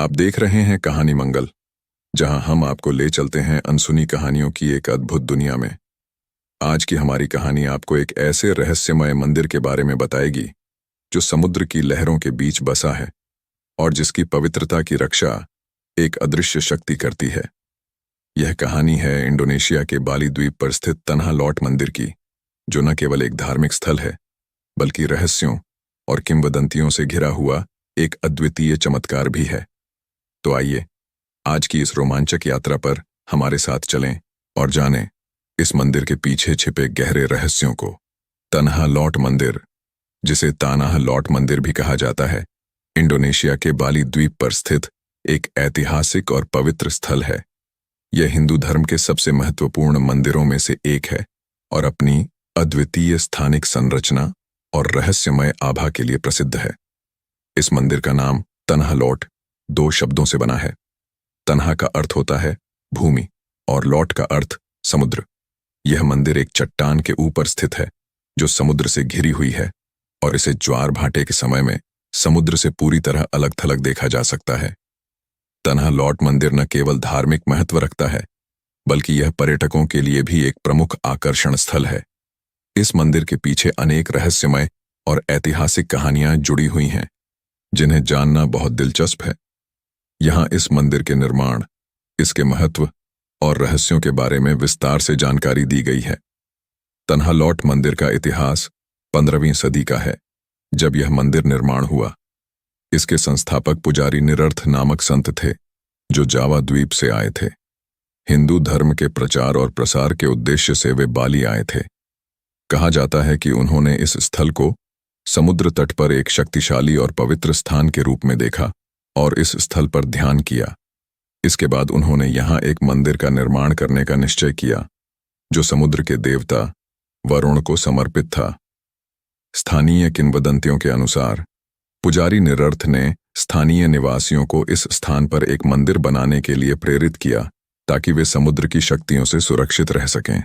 आप देख रहे हैं कहानी मंगल, जहां हम आपको ले चलते हैं अनसुनी कहानियों की एक अद्भुत दुनिया में। आज की हमारी कहानी आपको एक ऐसे रहस्यमय मंदिर के बारे में बताएगी जो समुद्र की लहरों के बीच बसा है और जिसकी पवित्रता की रक्षा एक अदृश्य शक्ति करती है। यह कहानी है इंडोनेशिया के बाली द्वीप पर स्थित तन्हा लॉट मंदिर की, जो न केवल एक धार्मिक स्थल है बल्कि रहस्यों और किंवदंतियों से घिरा हुआ एक अद्वितीय चमत्कार भी है। तो आइए आज की इस रोमांचक यात्रा पर हमारे साथ चलें और जानें इस मंदिर के पीछे छिपे गहरे रहस्यों को। तन्हा लॉट मंदिर, जिसे तानाह लॉट मंदिर भी कहा जाता है, इंडोनेशिया के बाली द्वीप पर स्थित एक ऐतिहासिक और पवित्र स्थल है। यह हिंदू धर्म के सबसे महत्वपूर्ण मंदिरों में से एक है और अपनी अद्वितीय स्थानिक संरचना और रहस्यमय आभा के लिए प्रसिद्ध है। इस मंदिर का नाम तन्हा लॉट 2 शब्दों से बना है। तन्हा का अर्थ होता है भूमि और लॉट का अर्थ समुद्र। यह मंदिर एक चट्टान के ऊपर स्थित है जो समुद्र से घिरी हुई है और इसे ज्वार भाटे के समय में समुद्र से पूरी तरह अलग थलग देखा जा सकता है। तन्हा लॉट मंदिर न केवल धार्मिक महत्व रखता है बल्कि यह पर्यटकों के लिए भी एक प्रमुख आकर्षण स्थल है। इस मंदिर के पीछे अनेक रहस्यमय और ऐतिहासिक कहानियां जुड़ी हुई हैं जिन्हें जानना बहुत दिलचस्प है। यहाँ इस मंदिर के निर्माण, इसके महत्व और रहस्यों के बारे में विस्तार से जानकारी दी गई है। तन्हा लॉट मंदिर का इतिहास 15वीं सदी का है, जब यह मंदिर निर्माण हुआ। इसके संस्थापक पुजारी निरर्थ नामक संत थे, जो जावा द्वीप से आए थे। हिंदू धर्म के प्रचार और प्रसार के उद्देश्य से वे बाली आए थे। कहा जाता है कि उन्होंने इस स्थल को समुद्र तट पर एक शक्तिशाली और पवित्र स्थान के रूप में देखा और इस स्थल पर ध्यान किया। इसके बाद उन्होंने यहाँ एक मंदिर का निर्माण करने का निश्चय किया, जो समुद्र के देवता वरुण को समर्पित था। स्थानीय किंवदंतियों के अनुसार पुजारी निरर्थ ने स्थानीय निवासियों को इस स्थान पर एक मंदिर बनाने के लिए प्रेरित किया ताकि वे समुद्र की शक्तियों से सुरक्षित रह सकें।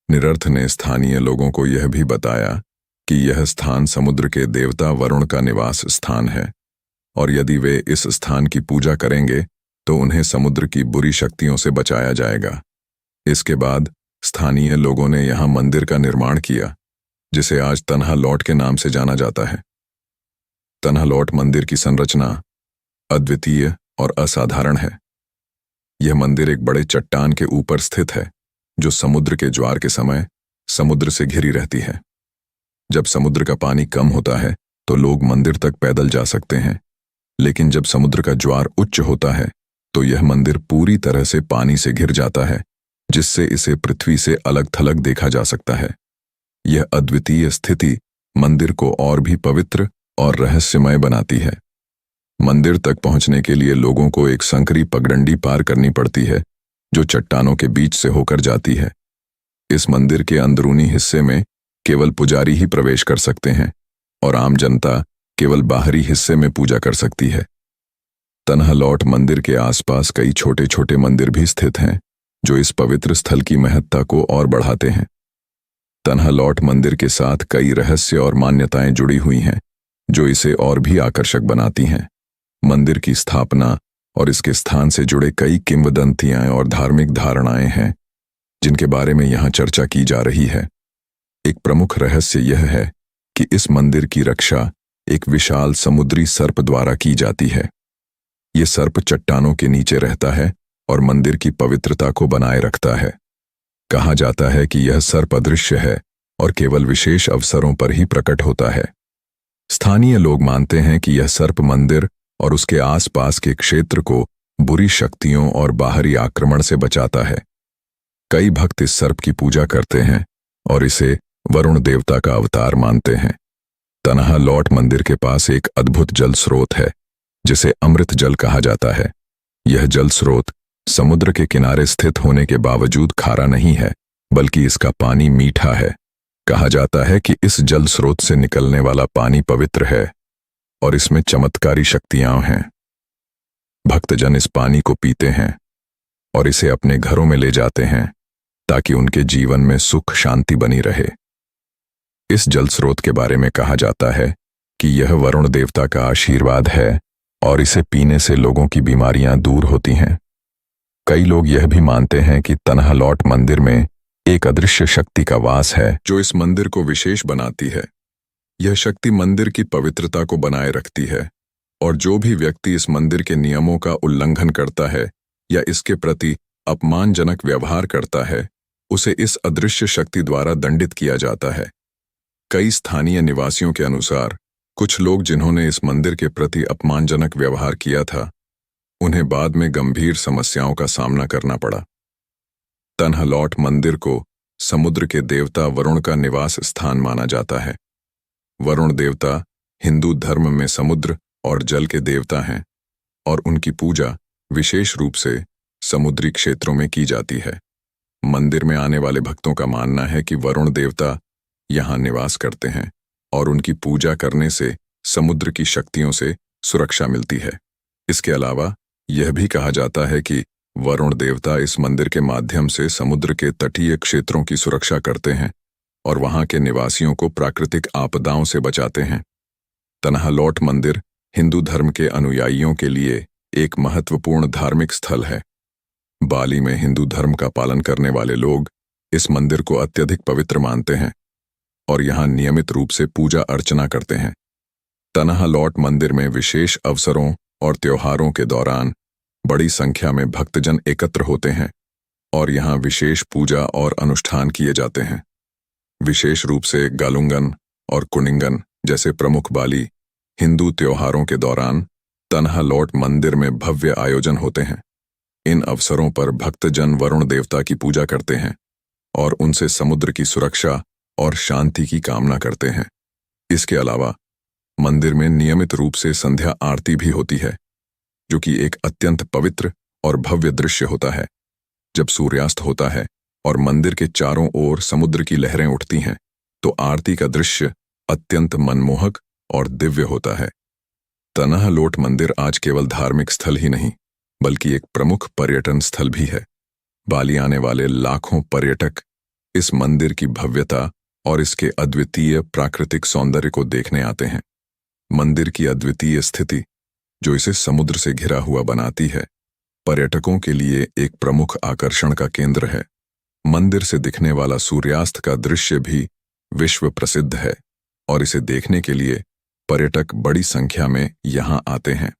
निरर्थ ने स्थानीय लोगों को यह भी बताया कि यह स्थान समुद्र के देवता वरुण का निवास स्थान है और यदि वे इस स्थान की पूजा करेंगे तो उन्हें समुद्र की बुरी शक्तियों से बचाया जाएगा। इसके बाद स्थानीय लोगों ने यहाँ मंदिर का निर्माण किया, जिसे आज तन्हा लॉट के नाम से जाना जाता है। तन्हा लॉट मंदिर की संरचना अद्वितीय और असाधारण है। यह मंदिर एक बड़े चट्टान के ऊपर स्थित है, जो समुद्र के ज्वार के समय समुद्र से घिरी रहती है। जब समुद्र का पानी कम होता है तो लोग मंदिर तक पैदल जा सकते हैं, लेकिन जब समुद्र का ज्वार उच्च होता है तो यह मंदिर पूरी तरह से पानी से घिर जाता है, जिससे इसे पृथ्वी से अलग थलग देखा जा सकता है। यह अद्वितीय स्थिति मंदिर को और भी पवित्र और रहस्यमय बनाती है। मंदिर तक पहुंचने के लिए लोगों को एक संकरी पगडंडी पार करनी पड़ती है, जो चट्टानों के बीच से होकर जाती है। इस मंदिर के अंदरूनी हिस्से में केवल पुजारी ही प्रवेश कर सकते हैं और आम जनता केवल बाहरी हिस्से में पूजा कर सकती है। तन्हा लॉट मंदिर के आसपास कई छोटे छोटे मंदिर भी स्थित हैं, जो इस पवित्र स्थल की महत्ता को और बढ़ाते हैं। तन्हा लॉट मंदिर के साथ कई रहस्य और मान्यताएं जुड़ी हुई हैं, जो इसे और भी आकर्षक बनाती हैं। मंदिर की स्थापना और इसके स्थान से जुड़े कई किंवदंतियां और धार्मिक धारणाएं हैं, जिनके बारे में यहाँ चर्चा की जा रही है। एक प्रमुख रहस्य यह है कि इस मंदिर की रक्षा एक विशाल समुद्री सर्प द्वारा की जाती है। यह सर्प चट्टानों के नीचे रहता है और मंदिर की पवित्रता को बनाए रखता है। कहा जाता है कि यह सर्प अदृश्य है और केवल विशेष अवसरों पर ही प्रकट होता है। स्थानीय लोग मानते हैं कि यह सर्प मंदिर और उसके आसपास के क्षेत्र को बुरी शक्तियों और बाहरी आक्रमण से बचाता है। कई भक्त इस सर्प की पूजा करते हैं और इसे वरुण देवता का अवतार मानते हैं। तन्हा लॉट मंदिर के पास एक अद्भुत जल स्रोत है, जिसे अमृत जल कहा जाता है। यह जल स्रोत समुद्र के किनारे स्थित होने के बावजूद खारा नहीं है, बल्कि इसका पानी मीठा है। कहा जाता है कि इस जल स्रोत से निकलने वाला पानी पवित्र है और इसमें चमत्कारी शक्तियां हैं। भक्तजन इस पानी को पीते हैं और इसे अपने घरों में ले जाते हैं ताकि उनके जीवन में सुख शांति बनी रहे। इस जल स्रोत के बारे में कहा जाता है कि यह वरुण देवता का आशीर्वाद है और इसे पीने से लोगों की बीमारियां दूर होती हैं। कई लोग यह भी मानते हैं कि तन्हालौट मंदिर में एक अदृश्य शक्ति का वास है जो इस मंदिर को विशेष बनाती है। यह शक्ति मंदिर की पवित्रता को बनाए रखती है और जो भी व्यक्ति इस मंदिर के नियमों का उल्लंघन करता है या इसके प्रति अपमानजनक व्यवहार करता है, उसे इस अदृश्य शक्ति द्वारा दंडित किया जाता है। कई स्थानीय निवासियों के अनुसार कुछ लोग जिन्होंने इस मंदिर के प्रति अपमानजनक व्यवहार किया था, उन्हें बाद में गंभीर समस्याओं का सामना करना पड़ा। तन्हालौट मंदिर को समुद्र के देवता वरुण का निवास स्थान माना जाता है। वरुण देवता हिंदू धर्म में समुद्र और जल के देवता हैं और उनकी पूजा विशेष रूप से समुद्री क्षेत्रों में की जाती है। मंदिर में आने वाले भक्तों का मानना है कि वरुण देवता यहाँ निवास करते हैं और उनकी पूजा करने से समुद्र की शक्तियों से सुरक्षा मिलती है। इसके अलावा यह भी कहा जाता है कि वरुण देवता इस मंदिर के माध्यम से समुद्र के तटीय क्षेत्रों की सुरक्षा करते हैं और वहां के निवासियों को प्राकृतिक आपदाओं से बचाते हैं। तन्हालौट मंदिर हिंदू धर्म के अनुयायियों के लिए एक महत्वपूर्ण धार्मिक स्थल है। बाली में हिंदू धर्म का पालन करने वाले लोग इस मंदिर को अत्यधिक पवित्र मानते हैं और यहाँ नियमित रूप से पूजा अर्चना करते हैं। तन्हालौट मंदिर में विशेष अवसरों और त्योहारों के दौरान बड़ी संख्या में भक्तजन एकत्र होते हैं और यहाँ विशेष पूजा और अनुष्ठान किए जाते हैं। विशेष रूप से गालुंगन और कुनिंगन जैसे प्रमुख बाली हिंदू त्योहारों के दौरान तन्हालौट मंदिर में भव्य आयोजन होते हैं। इन अवसरों पर भक्तजन वरुण देवता की पूजा करते हैं और उनसे समुद्र की सुरक्षा और शांति की कामना करते हैं। इसके अलावा मंदिर में नियमित रूप से संध्या आरती भी होती है, जो कि एक अत्यंत पवित्र और भव्य दृश्य होता है। जब सूर्यास्त होता है और मंदिर के चारों ओर समुद्र की लहरें उठती हैं, तो आरती का दृश्य अत्यंत मनमोहक और दिव्य होता है। तन्हालौट मंदिर आज केवल धार्मिक स्थल ही नहीं, बल्कि एक प्रमुख पर्यटन स्थल भी है। बाली आने वाले लाखों पर्यटक इस मंदिर की भव्यता और इसके अद्वितीय प्राकृतिक सौंदर्य को देखने आते हैं। मंदिर की अद्वितीय स्थिति, जो इसे समुद्र से घिरा हुआ बनाती है, पर्यटकों के लिए एक प्रमुख आकर्षण का केंद्र है। मंदिर से दिखने वाला सूर्यास्त का दृश्य भी विश्व प्रसिद्ध है और इसे देखने के लिए पर्यटक बड़ी संख्या में यहाँ आते हैं।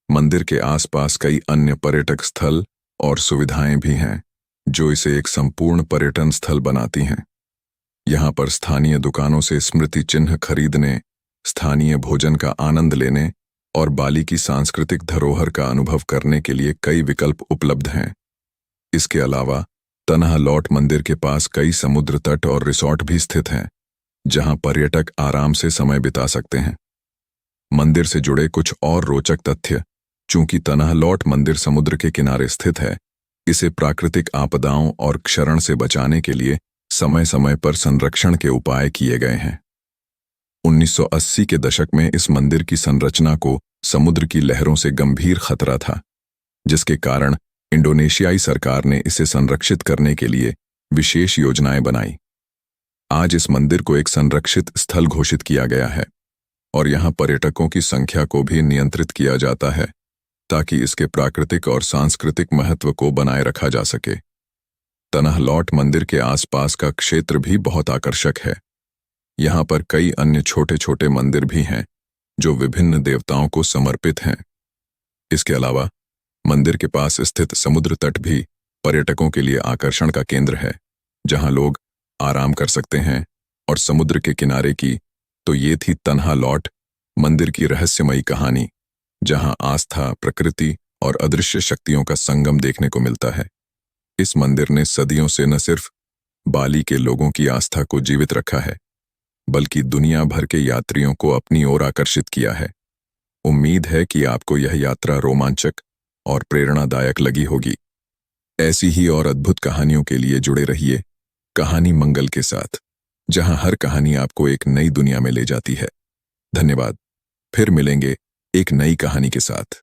मंदिर के आसपास कई अन्य पर्यटक स्थल और सुविधाएं भी हैं, जो इसे एक संपूर्ण पर्यटन स्थल बनाती हैं। यहाँ पर स्थानीय दुकानों से स्मृति चिन्ह खरीदने, स्थानीय भोजन का आनंद लेने और बाली की सांस्कृतिक धरोहर का अनुभव करने के लिए कई विकल्प उपलब्ध हैं। इसके अलावा तन्हालौट मंदिर के पास कई समुद्र तट और रिसोर्ट भी स्थित हैं, जहां पर्यटक आराम से समय बिता सकते हैं। मंदिर से जुड़े कुछ और रोचक तथ्य: चूंकि तन्हालौट मंदिर समुद्र के किनारे स्थित है, इसे प्राकृतिक आपदाओं और क्षरण से बचाने के लिए समय समय पर संरक्षण के उपाय किए गए हैं। 1980 के दशक में इस मंदिर की संरचना को समुद्र की लहरों से गंभीर खतरा था, जिसके कारण इंडोनेशियाई सरकार ने इसे संरक्षित करने के लिए विशेष योजनाएं बनाई। आज इस मंदिर को एक संरक्षित स्थल घोषित किया गया है और यहाँ पर्यटकों की संख्या को भी नियंत्रित किया जाता है, ताकि इसके प्राकृतिक और सांस्कृतिक महत्व को बनाए रखा जा सके। तन्हालौट मंदिर के आसपास का क्षेत्र भी बहुत आकर्षक है। यहाँ पर कई अन्य छोटे छोटे मंदिर भी हैं, जो विभिन्न देवताओं को समर्पित हैं। इसके अलावा मंदिर के पास स्थित समुद्र तट भी पर्यटकों के लिए आकर्षण का केंद्र है, जहाँ लोग आराम कर सकते हैं। और समुद्र के किनारे की तो ये थी तन्हालौट मंदिर की रहस्यमयी कहानी, जहाँ आस्था, प्रकृति और अदृश्य शक्तियों का संगम देखने को मिलता है। इस मंदिर ने सदियों से न सिर्फ बाली के लोगों की आस्था को जीवित रखा है, बल्कि दुनिया भर के यात्रियों को अपनी ओर आकर्षित किया है। उम्मीद है कि आपको यह यात्रा रोमांचक और प्रेरणादायक लगी होगी। ऐसी ही और अद्भुत कहानियों के लिए जुड़े रहिए कहानी मंगल के साथ, जहां हर कहानी आपको एक नई दुनिया में ले जाती है। धन्यवाद। फिर मिलेंगे एक नई कहानी के साथ।